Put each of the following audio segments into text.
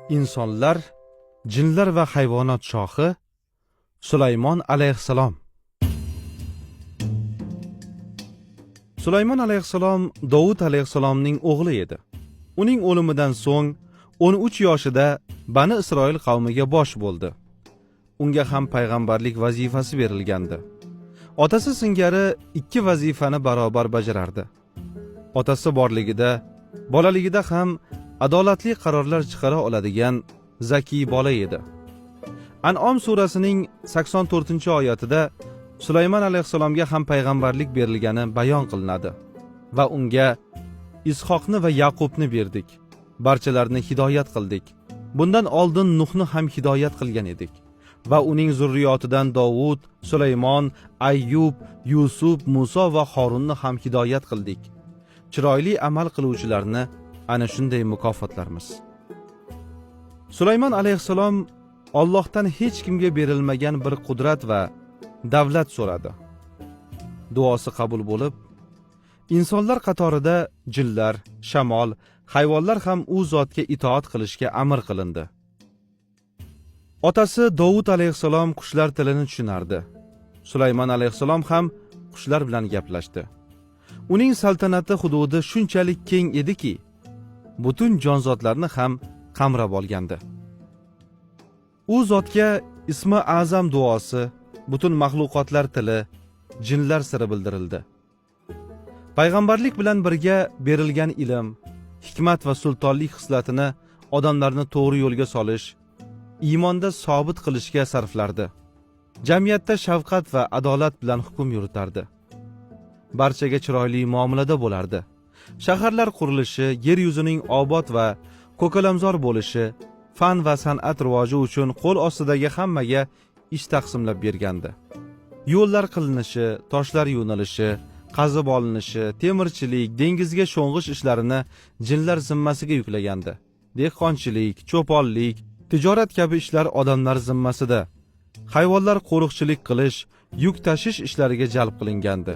Insonlar, jinlar va hayvonot shohi Sulaymon alayhissalom. Sulaymon alayhissalom Davud alayhissalomning o'g'li edi. Uning o'limidan so'ng 13 yoshida Bani Isroil qavmiga bosh bo'ldi. Unga ham payg'ambarlik vazifasi berilgandi. Otasi singari ikki vazifani barobar bajarardi. Otasi borligida, bolaligida ham adolatli qarorlar chiqara oladigan zakiy bola edi. An'om surasining 84-oyatida Sulaymon alayhissalomga ham payg'ambarlik berilgani bayon qilinadi va unga Ishoqni va Yaqubni berdik. Barchalarni hidoyat qildik. Bundan oldin Nuhni ham hidoyat qilgan edik va uning zurriyotidan Davud, Sulaymon, Ayyub, Yusuf, Muso va Harunni ham hidoyat qildik. Chiroyli amal qiluvchilarni ana shunday mukofotlarmiz. Sulaymon alayhissalom Allohdan hech kimga berilmagan bir qudrat va davlat so'radi. Duosi qabul bo'lib, insonlar qatorida jinlar, shamol, hayvonlar ham u zotga itoat qilishga amr qilindi. Otasi Davud alayhissalom qushlar tilini tushunardi. Sulaymon alayhissalom ham qushlar bilan gaplashdi. Uning saltanati hududi shunchalik keng ediki, butun jonzotlarni ham qamrab olgandi. U zotga ismi azam duosi, butun maxluqotlar tili, jinlar siri bildirildi. Payg'ambarlik bilan birga berilgan ilm, hikmat va sultonlik xislatini odamlarni to'g'ri yo'lga solish, iymonda sobit qilishga sarflardi. Jamiyatda shafqat va adolat bilan hukm yuritardi. Barchaga chiroyli muomalada bo'lardi. Shaharlar qurilishi, yer yuzining obod va ko'kalamzor bo'lishi, fan va san'at rivoji uchun qo'l ostidagi hammaga ish taqsimlab bergandi. Yo'llar qilinishi, toshlar yo'nalishi, qazib olinishi, temirchilik, dengizga sho'ng'ish ishlarini jinlar zimmasiga yuklagandi. Dehqonchilik, cho'ponlik, tijorat kabi ishlar odamlar zimmasida. Hayvonlar qo'riqchilik qilish, yuk tashish ishlariga jalb qilingandi.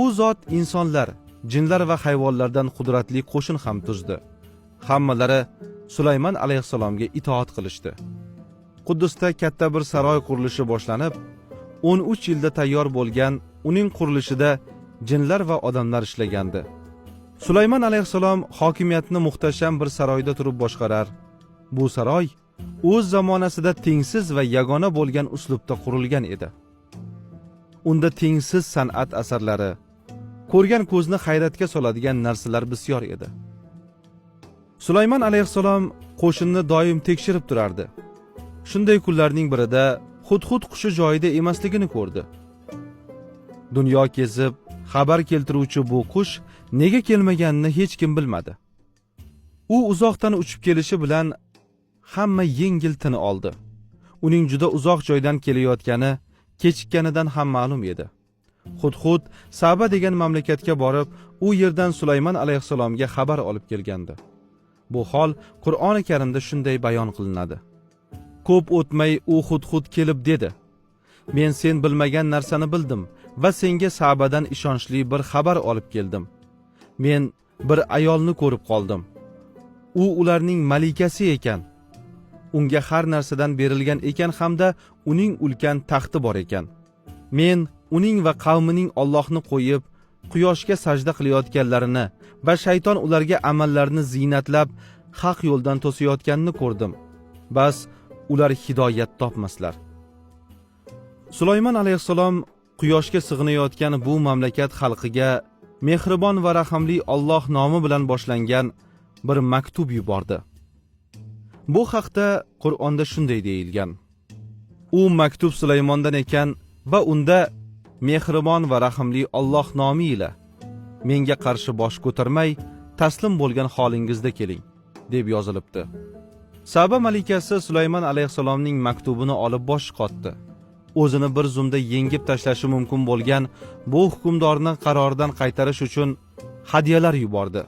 U zot insonlar, jinlar va hayvonlardan qudratli qo'shin ham tuzdi. Hammalari Sulaymon alayhissalomga itoat qilishdi. Quddusda katta bir saroy qurilishi boshlanib, 13 yilda tayyor bo'lgan uning qurilishida jinlar va odamlar ishlagandi. Sulaymon alayhissalom hokimiyatni muhtasham bir saroyda turib boshqarar. Bu saroy o'z zamonasida tengsiz va yagona bo'lgan uslubda qurilgan edi. Unda tengsiz san'at asarlari, ko'rgan ko'zni hayratga soladigan narsalar bisyor edi. Sulaymon alayhissalom qo'shinni doim tekshirib turardi. Shunday kunlarning birida Hudhud qushi joyida emasligini ko'rdi. Dunyo kezib xabar keltiruvchi bu qush nega kelmaganini hech kim bilmadi. U uzoqdan uchib kelishi bilan hamma yengil tin oldi. Uning juda uzoq joydan kelayotgani kechikkanidan ham ma'lum edi. Hudhud Saba degan mamlakatga borib, u yerdan Sulaymon alayhissalomga xabar olib kelgandi. Bu hol Qur'oni Karimda shunday bayon qilinadi. Ko'p o'tmay u Hudhud kelib dedi: "Men sen bilmagan narsani bildim va senga Sabadan ishonchli bir xabar olib keldim. Men bir ayolni ko'rib qoldim. U ularning malikasi ekan. Unga har narsadan berilgan ekan hamda uning ulkan taxti bor ekan. Men uning va qavmining Allohni qo'yib, quyoshga sajda qilayotganlarini va shayton ularga amallarini ziynatlab, haq yo'ldan to'sayotganini ko'rdim. Bas, ular hidoyat topmaslar." Sulaymon alayhissalom quyoshga sig'inayotgan bu mamlakat xalqiga mehribon va rahimli Alloh nomi bilan boshlangan bir maktub yubordi. Bu haqda Qur'onda shunday deyilgan: "U maktub Sulaymondan ekan va unda mehribon va rahimli Alloh nomi ila menga qarshi bosh ko'tarmay, taslim bo'lgan holingizda keling" deb yozilibdi. Saba malikasi Sulaymon alayhissalomning maktubini olib bosh qotdi. O'zini bir zumda yengib tashlashi mumkin bo'lgan bu hukmdorni qaroridan qaytarish uchun hadyalar yubordi.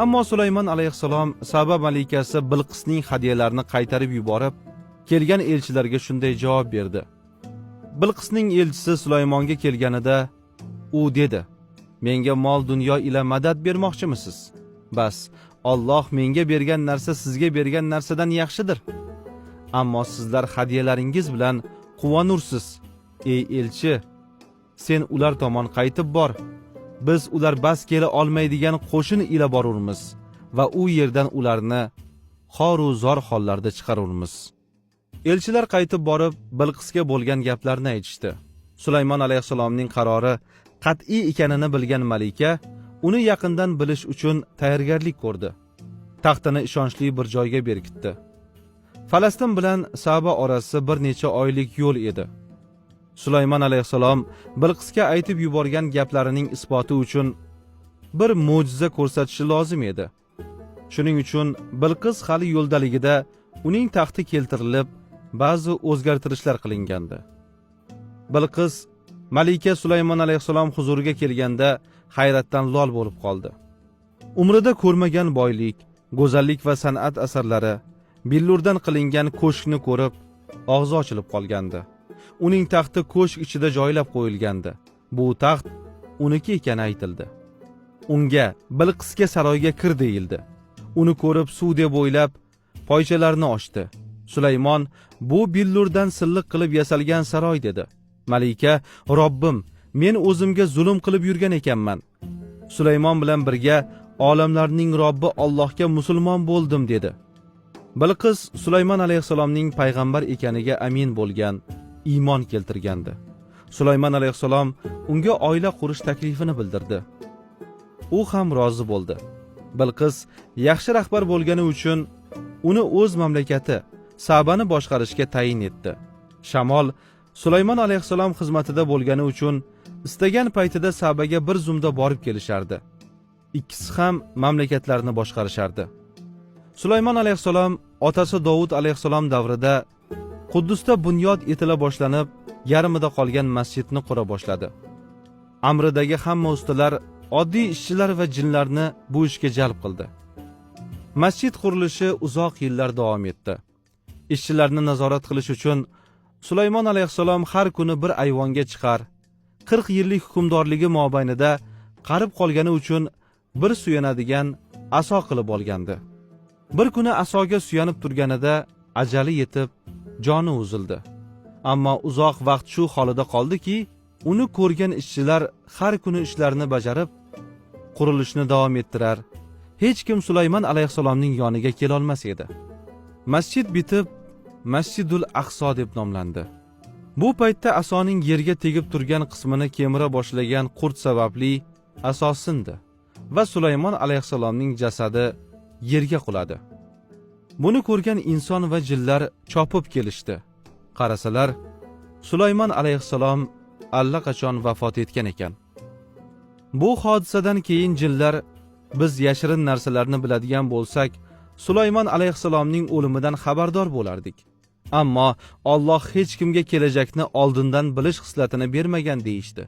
Ammo Sulaymon alayhissalom Saba malikasi Bilqisning hadyalarini qaytarib yuborib, kelgan elchilarga shunday javob berdi. Bilqisning elchisi Sulaymonga kelganida u dedi: "Menga mol dunyo ila madad bermoqchimisiz? Bas, Alloh menga bergan narsa sizga bergan narsadan yaxshidir. Ammo sizlar hadyalaringiz bilan quvonursiz. Ey elchi, sen ular tomon qaytib bor. Biz ular bas kela olmaydigan qo'shin ila borurmiz va u yerdan ularni xoru zor hollarda chiqarurmiz. Elchilar qaytib borib, Bilqisga bo'lgan gaplarni aytishdi. Sulaymon alayhissalomning qarori qat'iy ekanini bilgan malika uni yaqindan bilish uchun tayyorgarlik ko'rdi. Taxtini ishonchli bir joyga berkitdi. Falastin bilan Saba orasi bir necha oylik yo'l edi. Sulaymon alayhissalom Bilqisga aytib yuborgan gaplarining isboti uchun bir mo'jiza ko'rsatishi lozim edi. Shuning uchun Bilqis hali yo'ldaligida uning taxti keltirilib, ba'zi o'zgartirishlar qilingandi. Bilqis malika Sulaymon alayhissalom huzuriga kelganda hayratdan lol bo'lib qoldi. Umrida ko'rmagan boylik, go'zallik va san'at asarlari, billurdan qilingan ko'shkni ko'rib, og'zi ochilib qolgandi. Uning taxti ko'shk ichida joylab qo'yilgandi. Bu taxt uniki ekani aytildi. Unga Bilqisga saroyga kir deyildi. Uni ko'rib suv deb o'ylab, poychalarni ochdi. Sulaymon bu billurdan silliq qilib yasalgan saroy dedi. Malika, Robbim, men o'zimga zulm qilib yurgan ekanman. Sulaymon bilan birga olamlarning Robbi Allohga musulmon bo'ldim dedi. Bilqis Sulaymon alayhissalomning payg'ambar ekaniga amin bo'lgan, iymon keltirgandi. Sulaymon alayhissalom unga oila qurish taklifini bildirdi. U ham rozi bo'ldi. Bilqis yaxshi rahbar bo'lgani uchun uni o'z mamlakati Sabani boshqarishga tayin etdi. Shamol Sulaymon alayhissalom xizmatida bo'lgani uchun istagan paytida Sabaga bir zumda borib kelishardi. Ikkisi ham mamlakatlarni boshqarishardi. Sulaymon alayhissalom otasi Davud alayhissalom davrida Quddusda bunyod etila boshlanib, yarmida qolgan masjidni qura boshladi. Amridagi hamma ustalar oddiy ishchilar va jinlarni bu ishga jalb qildi. Masjid qurilishi uzoq yillar davom etdi. Ishchilarni nazorat qilish uchun Sulaymon alayhissalom har kuni bir ayvonga chiqar, 40 yillik hukmdorligi mobaynida qarib qolgani uchun bir suyanadigan aso qilib olgandi. Bir kuni asoga suyanib turganida ajali yetib, joni uzildi. Ammo uzoq vaqt shu holida qoldiki, uni ko'rgan ishchilar har kuni ishlarini bajarib, qurilishni davom ettirar. Hech kim Sulaymon alayhissalomning yoniga kela olmas edi. Masjid bitib, Masjidul Aqso deb nomlandi. Bu paytda asoning yerga tegib turgan qismini kemira boshlagan qurt sababli asos sindi va Sulaymon alayhissalomning jasadi yerga quladi. Buni ko'rgan inson va jinlar chopib kelishdi. Qarasalar, Sulaymon alayhissalom allaqachon vafot etgan ekan. Bu hodisadan keyin jinlar, biz yashirin narsalarni biladigan bo'lsak, Sulaymon alayhissalomning o'limidan xabardor bo'lardik. Ammo Alloh hech kimga kelajakni oldindan bilish xislatini bermagan deyishdi.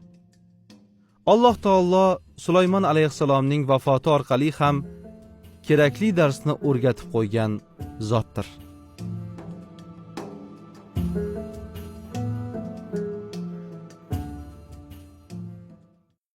Alloh taolo Sulaymon alayhissalomning vafoti orqali ham kerakli darsni o'rgatib qo'ygan zotdir.